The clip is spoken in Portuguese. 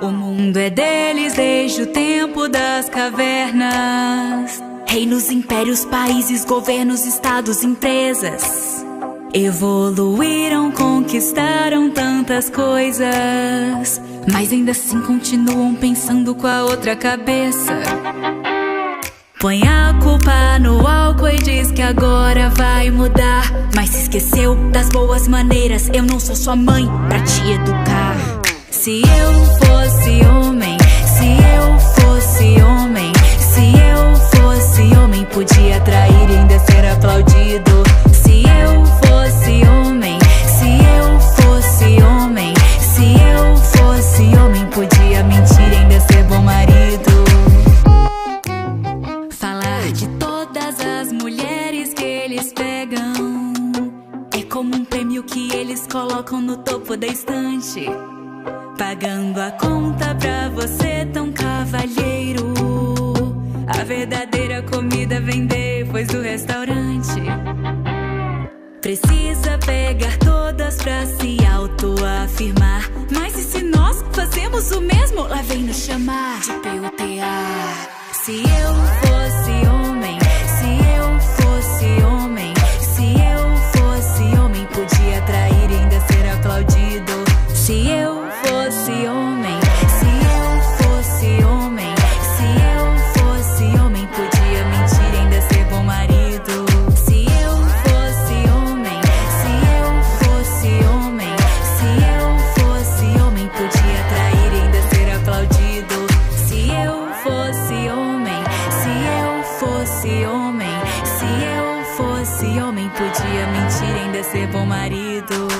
O mundo é deles desde o tempo das cavernas. Reinos, impérios, países, governos, estados, empresas. Evoluíram, conquistaram tantas coisas, mas ainda assim continuam pensando com a outra cabeça. Põe a culpa no álcool e diz que agora vai mudar, mas se esqueceu das boas maneiras. Eu não sou sua mãe pra te educar. Se eu fosse homem, se eu fosse homem, se eu fosse homem, podia trair e ainda ser aplaudido. Se eu fosse homem, se eu fosse homem, se eu fosse homem, podia mentir e ainda ser bom marido. Falar de todas as mulheres que eles pegam é como um prêmio que eles colocam no topo da estante, pagando a conta pra você, tão cavalheiro. A verdadeira comida vem depois do restaurante. Precisa pegar todas pra se autoafirmar, mas e se nós fazemos o mesmo? Lá vem nos chamar de PUTA. Se eu fosse homem, se eu fosse homem, se eu fosse homem, podia trair e ainda ser aplaudido. Se eu fosse homem, se eu fosse homem, se eu fosse homem, podia mentir e ainda ser bom marido. Se eu fosse homem, se eu fosse homem, se eu fosse homem, podia trair e ainda ser aplaudido. Se eu fosse homem, se eu fosse homem, se eu fosse homem, podia mentir e ainda ser bom marido.